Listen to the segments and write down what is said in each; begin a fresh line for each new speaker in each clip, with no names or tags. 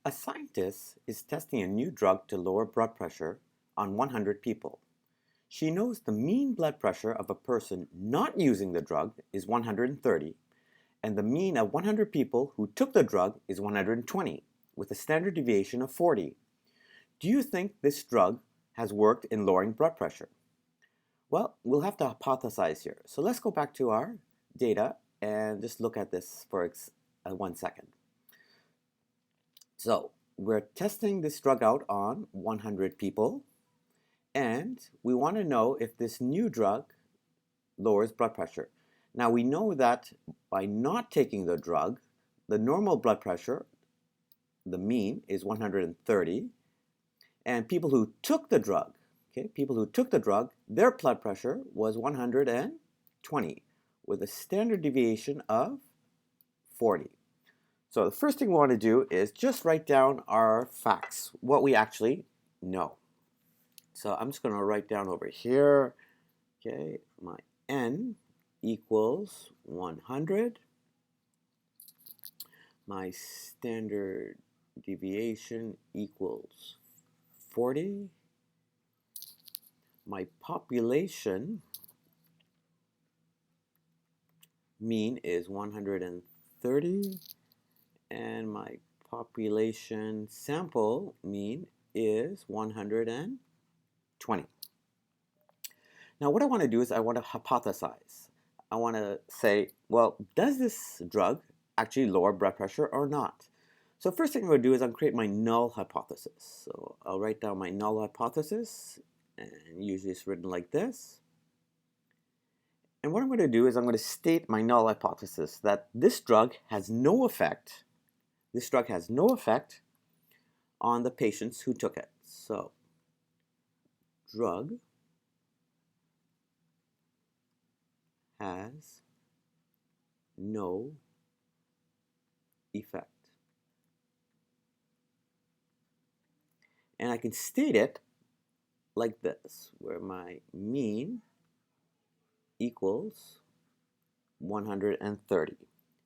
A scientist is testing a new drug to lower blood pressure on 100 people. She knows the mean blood pressure of a person not using the drug is 130, and the mean of 100 people who took the drug is 120, with a standard deviation of 40. Do you think this drug has worked in lowering blood pressure? Well, we'll have to hypothesize here. So let's go back to our data and just look at this for 1 second. So we're testing this drug out on 100 people, and we want to know if this new drug lowers blood pressure. Now we know that by not taking the drug, the normal blood pressure, the mean, is 130, and people who took the drug, their blood pressure was 120, with a standard deviation of 40. So the first thing we want to do is just write down our facts, what we actually know. So I'm just going to write down over here, okay, my n equals 100. My standard deviation equals 40. My population mean is 130. And my population sample mean is 120. Now what I want to do is I want to hypothesize. I want to say, well, does this drug actually lower blood pressure or not? So first thing I'm going to do is I'm going to create my null hypothesis. So I'll write down my null hypothesis, and usually it's written like this. And what I'm going to do is I'm going to state my null hypothesis that this drug has no effect. This drug has no effect on the patients who took it. So, drug has no effect. And I can state it like this, where my mean equals 130.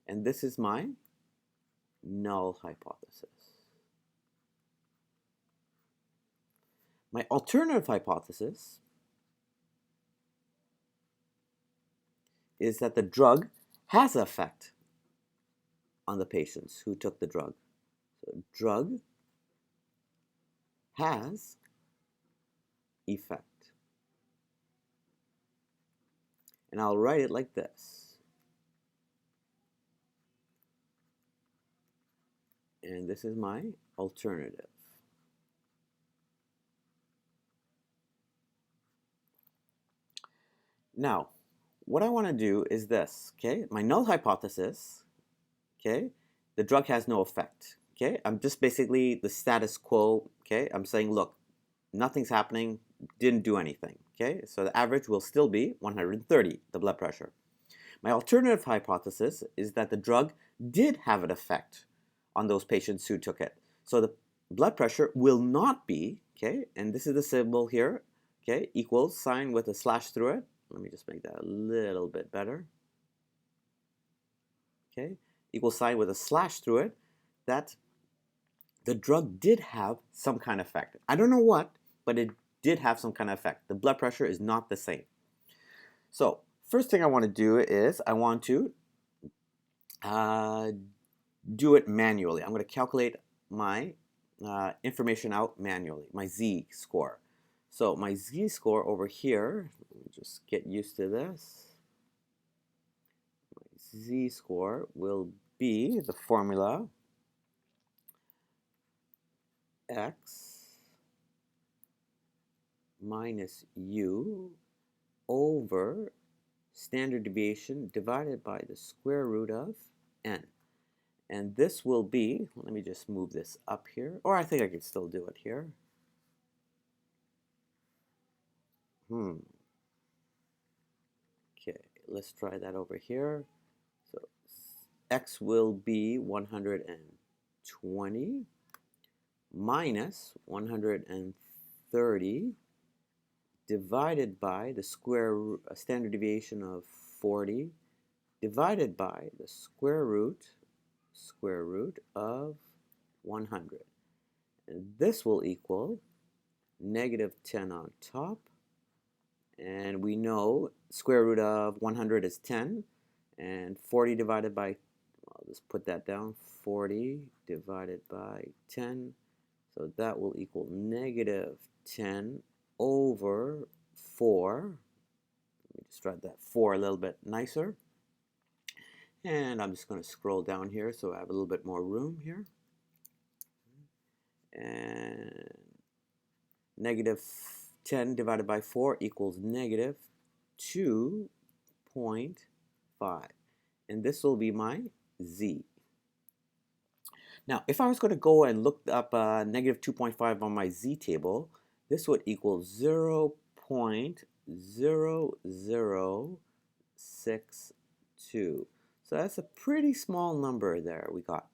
And this is my null hypothesis. My alternative hypothesis is that the drug has an effect on the patients who took the drug. So drug has effect. And I'll write it like this. And this is my alternative. Now, what I want to do is this, okay? My null hypothesis, okay? The drug has no effect, okay? I'm just basically the status quo, okay? I'm saying, look, nothing's happening, didn't do anything, okay? So the average will still be 130, the blood pressure. My alternative hypothesis is that the drug did have an effect on those patients who took it. So the blood pressure will not be, okay, and this is the symbol here, okay, equals sign with a slash through it. Let me just make that a little bit better. Okay, equal sign with a slash through it, that the drug did have some kind of effect. I don't know what, but it did have some kind of effect. The blood pressure is not the same. So first thing I want to do is I want to do it manually. I'm going to calculate my information out manually, my z-score. So my z-score over here, let me just get used to this. My z-score will be the formula x minus u over standard deviation divided by the square root of n. And this will be, let me just move this up here, or I think I can still do it here. Okay, let's try that over here. So x will be 120 minus 130 divided by the standard deviation of 40 divided by the square root of 100. And this will equal negative 10 on top. And we know square root of 100 is 10. And 40 divided by, I'll just put that down, 40 divided by 10. So that will equal negative 10 over 4. Let me just write that 4 a little bit nicer. And I'm just going to scroll down here so I have a little bit more room here. And negative 10 divided by 4 equals negative 2.5. And this will be my z. Now, if I was going to go and look up negative 2.5 on my z table, this would equal 0.0062. So that's a pretty small number there we got.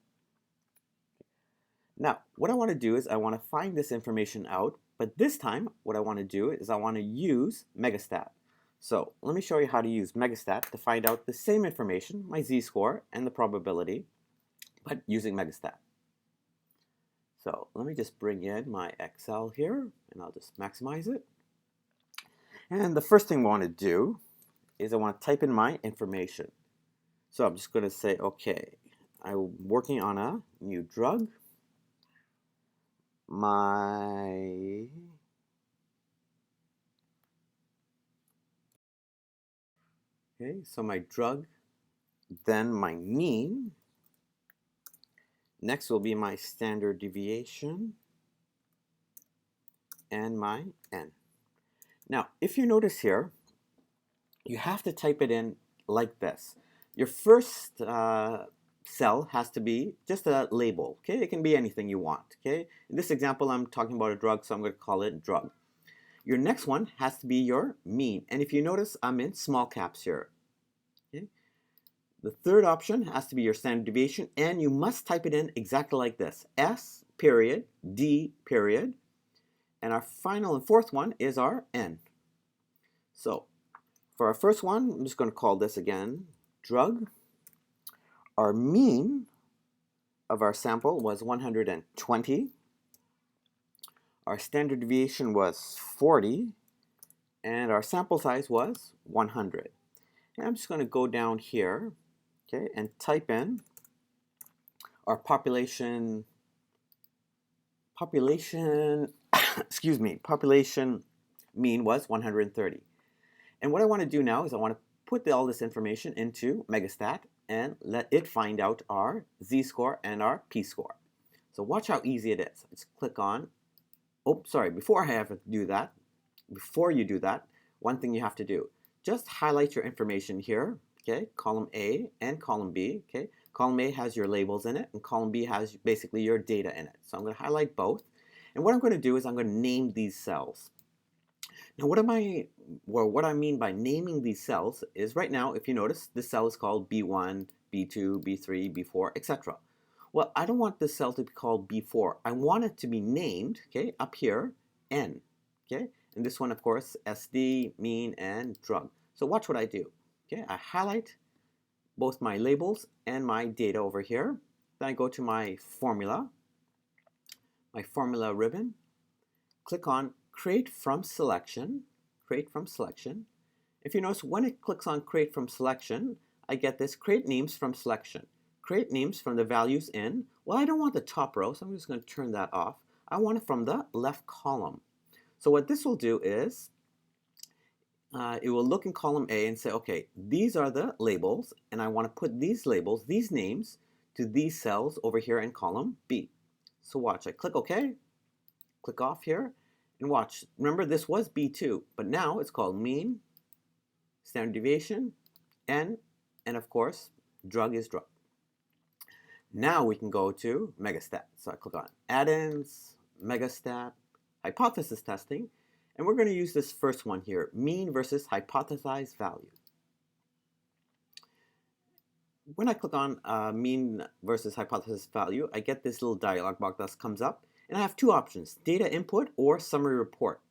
Now, what I want to do is I want to find this information out, but this time what I want to do is I want to use MegaStat. So let me show you how to use MegaStat to find out the same information, my z-score and the probability, but using MegaStat. So let me just bring in my Excel here, and I'll just maximize it. And the first thing I want to do is I want to type in my information. So I'm just going to say, okay, I'm working on a new drug. So my drug, then my mean. Next will be my standard deviation and my n. Now, if you notice here, you have to type it in like this. Your first cell has to be just a label, okay? It can be anything you want, okay? In this example, I'm talking about a drug, so I'm going to call it drug. Your next one has to be your mean, and if you notice, I'm in small caps here, okay? The third option has to be your standard deviation, and you must type it in exactly like this, S period, D period, and our final and fourth one is our N. So, for our first one, I'm just going to call this again, drug. Our mean of our sample was 120. Our standard deviation was 40. And our sample size was 100. And I'm just going to go down here, okay, and type in our population mean was 130. And what I want to do now is I want to put all this information into MegaStat and let it find out our z-score and our p-score. So watch how easy it is. Just click on, before I have to do that, before you do that, one thing you have to do, just highlight your information here, okay, column A and column B, okay. Column A has your labels in it, and column B has basically your data in it. So I'm going to highlight both, and what I'm going to do is I'm going to name these cells. Now what I mean by naming these cells is right now, if you notice, this cell is called B1, B2, B3, B4, etc. Well, I don't want this cell to be called B4. I want it to be named, okay, up here, N, okay? And this one, of course, SD, mean, and drug. So watch what I do, okay? I highlight both my labels and my data over here. Then I go to my formula ribbon, click on Create from Selection, Create from Selection. If you notice, when it clicks on Create from Selection, I get this Create Names from Selection. Create names from the values in, well, I don't want the top row, so I'm just going to turn that off. I want it from the left column. So what this will do is, it will look in column A and say, okay, these are the labels, and I want to put these labels, these names, to these cells over here in column B. So watch, I click OK, click off here, and watch. Remember, this was B2, but now it's called mean, standard deviation, N, and of course, drug is drug. Now we can go to MegaStat. So I click on Add-ins, MegaStat, Hypothesis Testing, and we're going to use this first one here, mean versus hypothesized value. When I click on mean versus hypothesis value, I get this little dialog box that comes up, and I have two options, data input or summary report.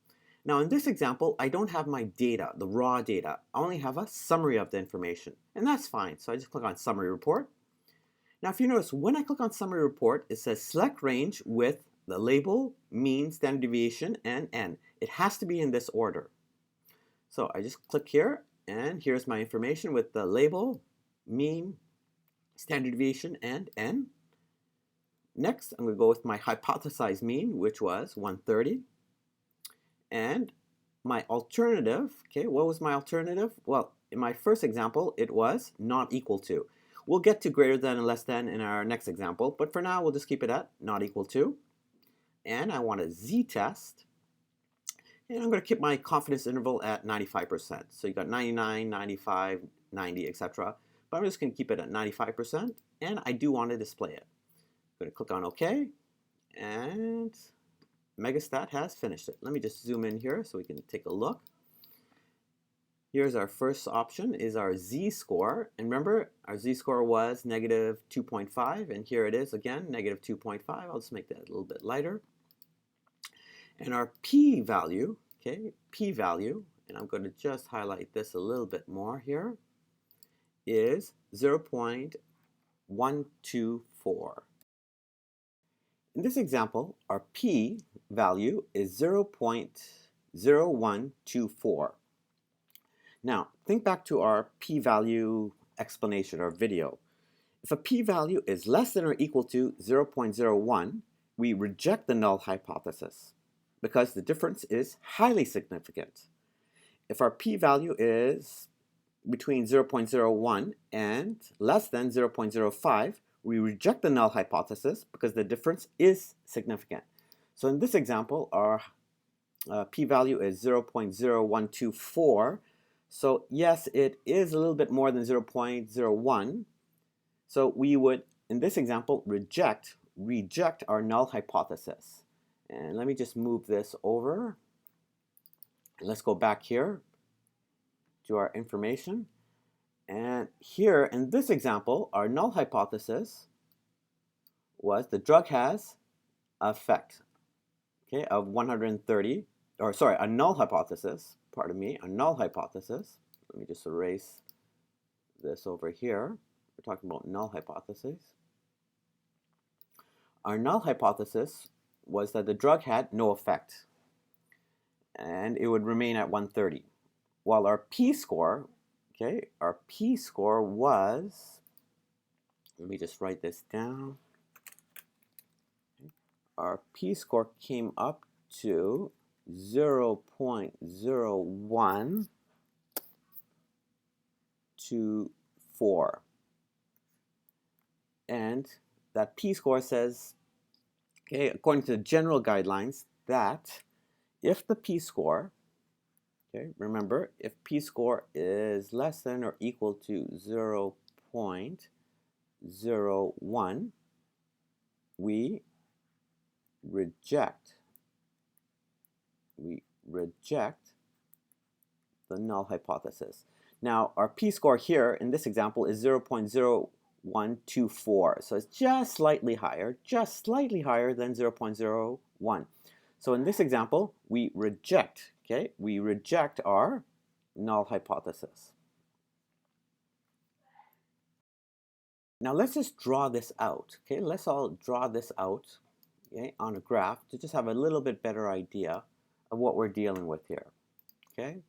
Now in this example, I don't have my data, the raw data. I only have a summary of the information, and that's fine. So I just click on summary report. Now, if you notice, when I click on Summary Report, it says Select Range with the label, mean, standard deviation, and n. It has to be in this order. So I just click here, and here's my information with the label, mean, standard deviation, and n. Next, I'm going to go with my hypothesized mean, which was 130. And my alternative, okay, what was my alternative? Well, in my first example, it was not equal to. We'll get to greater than and less than in our next example, but for now, we'll just keep it at not equal to. And I want a z-test. And I'm going to keep my confidence interval at 95%. So you got 99, 95, 90, etc. But I'm just going to keep it at 95%, and I do want to display it. I'm going to click on OK, and MegaStat has finished it. Let me just zoom in here so we can take a look. Here's our first option, is our z-score. And remember, our z-score was negative 2.5, and here it is again, negative 2.5. I'll just make that a little bit lighter. And our p-value, okay, p-value, and I'm going to just highlight this a little bit more here, is 0.124. In this example, our p-value is 0.0124. Now, think back to our p-value explanation or video. If a p-value is less than or equal to 0.01, we reject the null hypothesis, because the difference is highly significant. If our p-value is between 0.01 and less than 0.05, we reject the null hypothesis because the difference is significant. So in this example, our p-value is 0.0124. So yes, it is a little bit more than 0.01. So we would, in this example, reject our null hypothesis. And let me just move this over. Let's go back here to our information. And here in this example, our null hypothesis was the drug has effect, okay, of 130, or sorry, a null hypothesis, pardon me, a null hypothesis. Let me just erase this over here. We're talking about null hypotheses. Our null hypothesis was that the drug had no effect, and it would remain at 130. While our p-score, okay, our p-score was, let me just write this down. Our p-score came up to 0.0124. And that p-score says, okay, according to the general guidelines, that if the p-score, okay, remember, if p-score is less than or equal to 0.01, we reject the null hypothesis. Now, our p-score here in this example is 0.0124. So it's just slightly higher than 0.01. So in this example, we reject our null hypothesis. Now let's just draw this out. Okay, let's all draw this out, okay, on a graph to just have a little bit better idea of what we're dealing with here. Okay,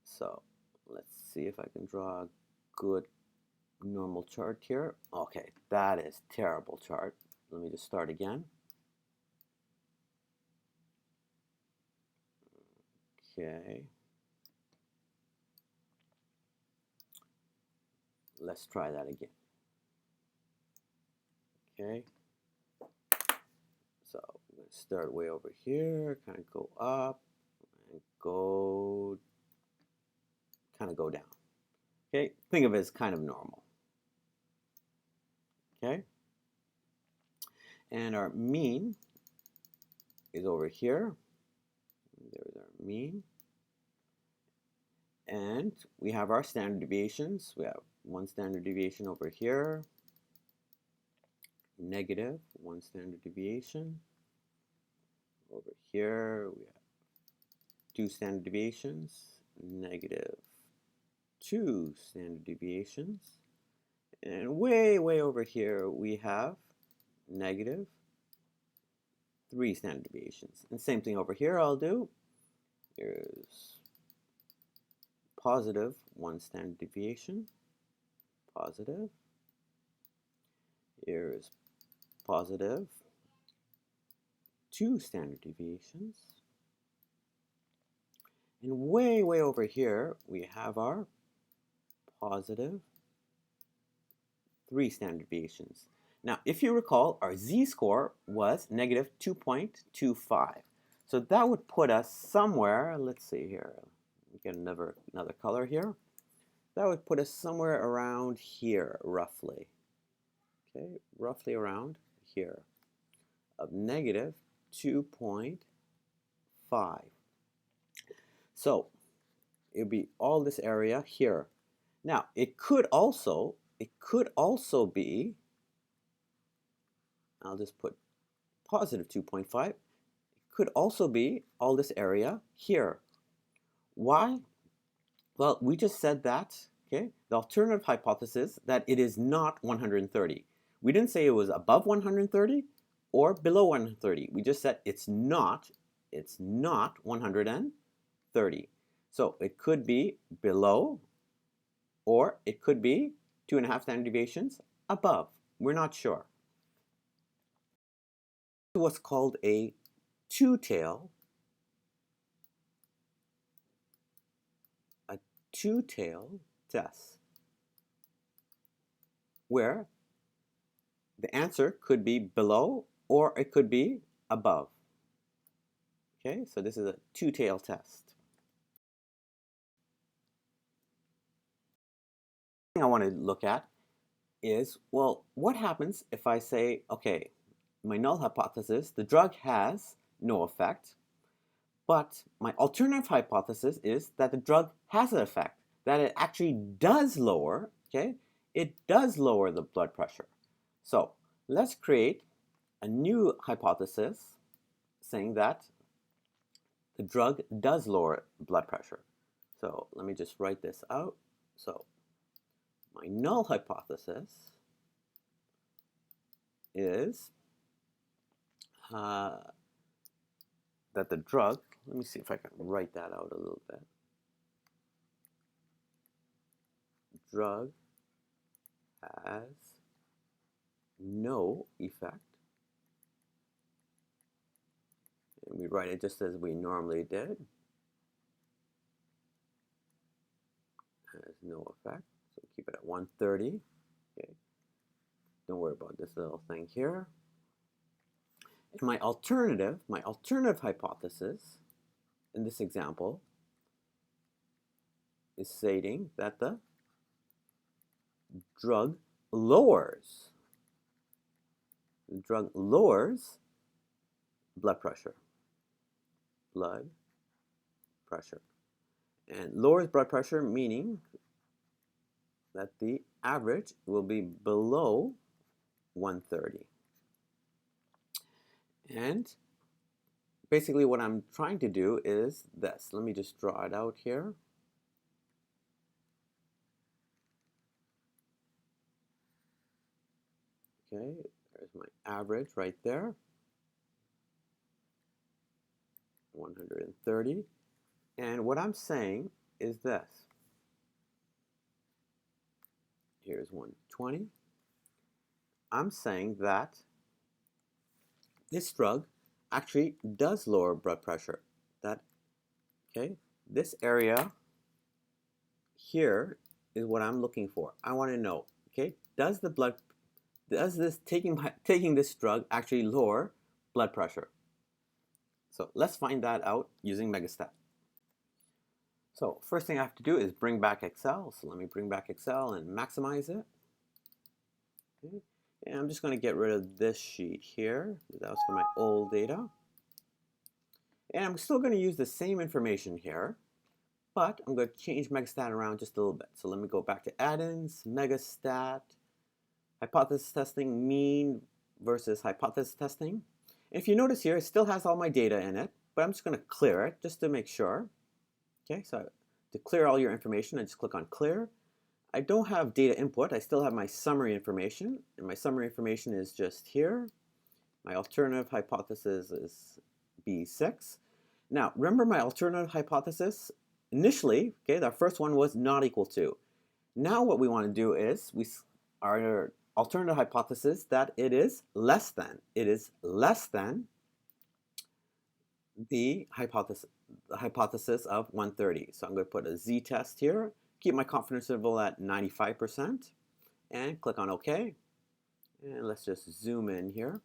so let's see if I can draw a good normal chart here. Okay, that is terrible chart. Let me just start again. Okay, let's try that again. Okay, so I'm going to start way over here, kind of go up, and go, kind of go down. Okay, think of it as kind of normal. Okay, and our mean is over here. There's our mean. And we have our standard deviations. We have one standard deviation over here, negative one standard deviation. Over here, we have two standard deviations, negative two standard deviations. And way over here, we have negative 3 standard deviations. And same thing over here I'll do. Here's positive 1 standard deviation. Positive. Here's positive 2 standard deviations. And way over here, we have our positive 3 standard deviations. Now, if you recall, our z-score was negative 2.25. So that would put us somewhere, let's see here, get another color here. That would put us somewhere around here, roughly. Okay, roughly around here, of negative 2.5. So it would be all this area here. Now, it could also be, I'll just put positive 2.5. It could also be all this area here. Why? Well, we just said that, okay, the alternative hypothesis that it is not 130. We didn't say it was above 130 or below 130. We just said it's not 130. So it could be below, or it could be 2.5 standard deviations above. We're not sure. What's called a two-tail test, where the answer could be below or it could be above. Okay, so this is a two-tail test. The thing I want to look at is, well, what happens if I say, okay, my null hypothesis, the drug has no effect, but my alternative hypothesis is that the drug has an effect, that it actually does lower, okay? It does lower the blood pressure. So let's create a new hypothesis saying that the drug does lower blood pressure. So let me just write this out. So my null hypothesis is that the drug, let me see if I can write that out a little bit. Drug has no effect. And we write it just as we normally did. Has no effect. So keep it at 130. Okay. Don't worry about this little thing here. And my alternative hypothesis in this example is stating that the drug lowers blood pressure. And lowers blood pressure meaning that the average will be below 130. And basically what I'm trying to do is this. Let me just draw it out here. Okay, there's my average right there. 130. And what I'm saying is this. Here's 120. I'm saying that this drug actually does lower blood pressure. Okay, this area here is what I'm looking for. I want to know, okay, does this taking this drug actually lower blood pressure? So let's find that out using MegaStat. So first thing I have to do is bring back Excel. So let me bring back Excel and maximize it. Okay. And I'm just going to get rid of this sheet here. That was for my old data. And I'm still going to use the same information here, but I'm going to change MegaStat around just a little bit. So let me go back to add-ins, MegaStat, hypothesis testing, mean versus hypothesis testing. And if you notice here, it still has all my data in it, but I'm just going to clear it just to make sure. Okay, so to clear all your information, I just click on clear. I don't have data input. I still have my summary information, and my summary information is just here. My alternative hypothesis is B6. Now, remember my alternative hypothesis? Initially, okay, the first one was not equal to. Now what we want to do is, our alternative hypothesis that it is less than. It is less than the hypothesis of 130. So I'm going to put a z-test here, keep my confidence interval at 95%, and click on OK. And let's just zoom in here.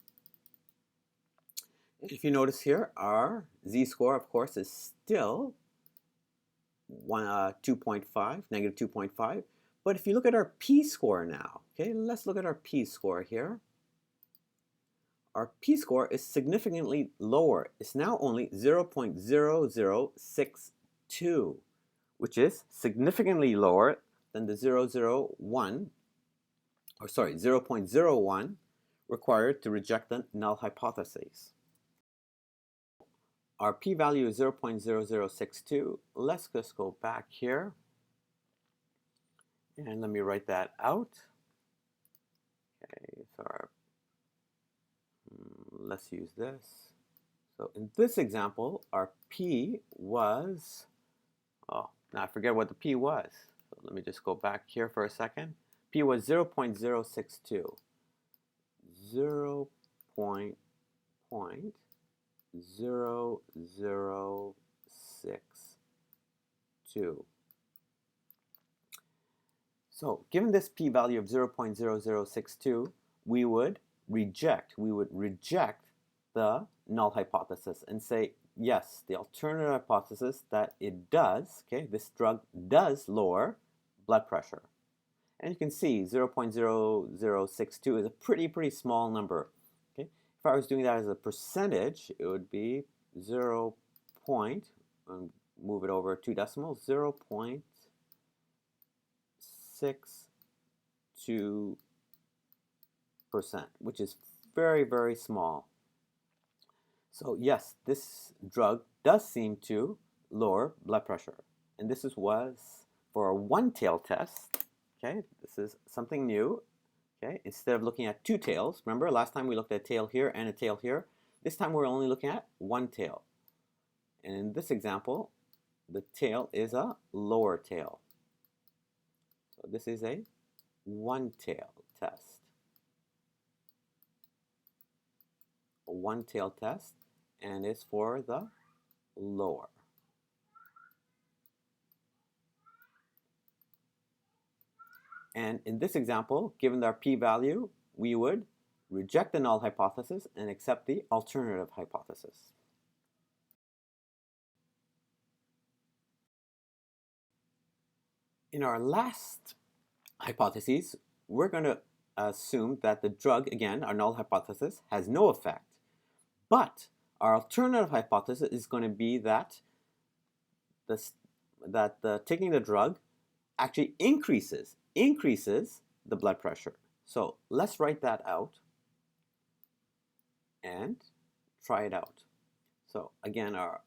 If you notice here, our z-score, of course, is still 2.5, negative 2.5. But if you look at our p-score now, okay, let's look at our p-score here. Our p-score is significantly lower. It's now only 0.0062, which is significantly lower than the 0.01 required to reject the null hypothesis. Our p-value is 0.0062. Let's just go back here and let me write that out. Okay, so let's use this. So in this example, our p was, now I forget what the p was. So let me just go back here for a second. P was 0.062. 0.0062. So given this p-value of 0.0062, we would reject the null hypothesis and say, yes, the alternative hypothesis that it does, okay, this drug does lower blood pressure. And you can see 0.0062 is a pretty small number. Okay? If I was doing that as a percentage, it would be move it over 2 decimals, 0.62%, which is very small. So yes, this drug does seem to lower blood pressure. And this was for a one-tail test. Okay, this is something new. Okay, instead of looking at 2 tails, remember last time we looked at a tail here and a tail here. This time we're only looking at 1 tail. And in this example, the tail is a lower tail. So this is a one-tail test. A one-tail test, and it's for the lower. And in this example, given our p-value, we would reject the null hypothesis and accept the alternative hypothesis. In our last hypotheses, we're going to assume that the drug, again, our null hypothesis, has no effect. But our alternative hypothesis is going to be that taking the drug actually increases the blood pressure. So let's write that out and try it out. So again, our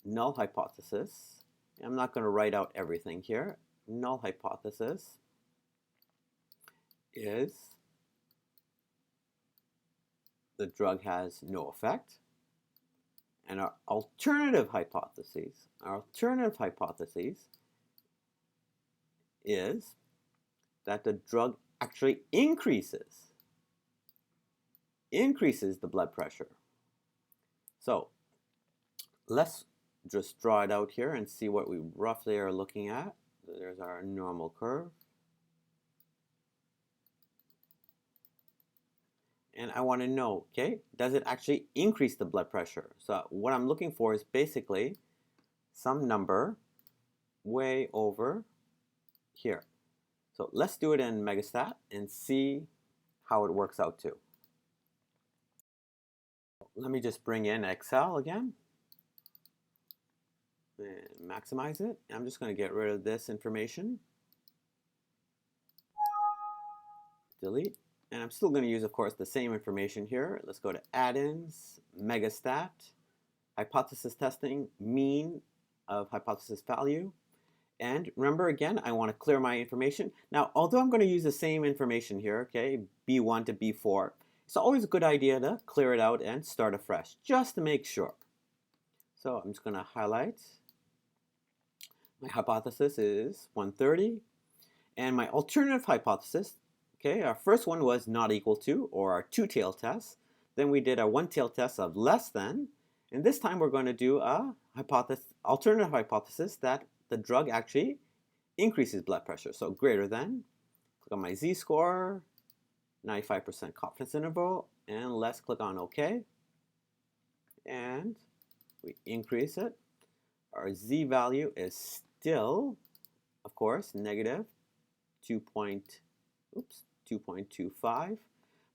null hypothesis, I'm not going to write out everything here. Null hypothesis is the drug has no effect. And our alternative hypothesis is that the drug actually increases the blood pressure. So let's just draw it out here and see what we roughly are looking at. There's our normal curve. And I want to know, okay, does it actually increase the blood pressure? So what I'm looking for is basically some number way over here. So let's do it in MegaStat and see how it works out too. Let me just bring in Excel again and maximize it. I'm just going to get rid of this information. Delete. And I'm still going to use, of course, the same information here. Let's go to add-ins, MegaStat, hypothesis testing, mean of hypothesis value. And remember again, I want to clear my information. Now, although I'm going to use the same information here, okay, B1 to B4, it's always a good idea to clear it out and start afresh, just to make sure. So I'm just going to highlight. My hypothesis is 130. And my alternative hypothesis, okay, our first one was not equal to, or our two-tailed test. Then we did a one-tailed test of less than. And this time we're going to do a alternative hypothesis that the drug actually increases blood pressure. So greater than, click on my z-score, 95% confidence interval, and let's click on OK. And we increase it. Our z value is still, of course, negative 2.25.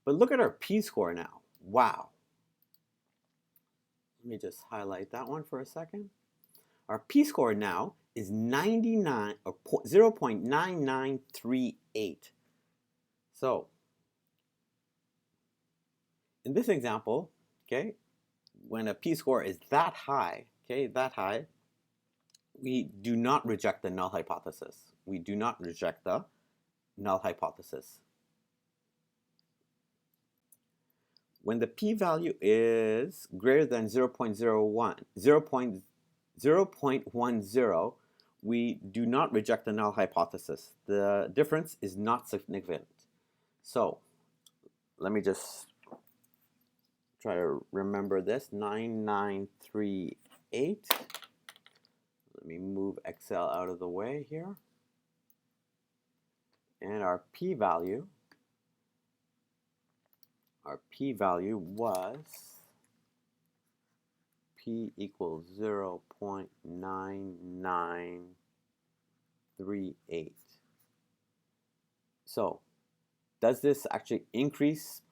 But look at our p-score now. Wow. Let me just highlight that one for a second. Our p-score now is 99 or 0.9938. So in this example, okay, when a p-score is that high, okay, that high, we do not reject the null hypothesis. We do not reject the null hypothesis. When the p-value is greater than 0.10, we do not reject the null hypothesis. The difference is not significant. So let me just try to remember this. 9938. Let me move Excel out of the way here. And our p-value was p equals 0.9938. So does this actually increase?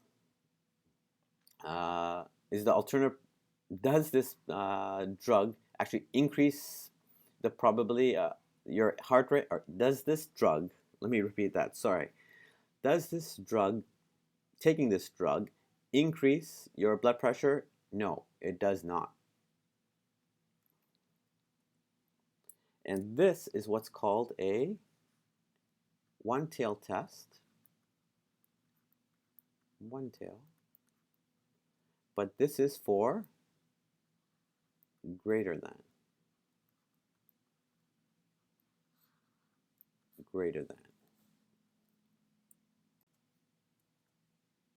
Is the alternative? Does this drug actually increase the probability your heart rate? Or does this drug? Let me repeat that. Sorry. Does this drug, taking this drug, increase your blood pressure? No, it does not. And this is what's called a one-tailed test. One tail. But this is for greater than. Greater than.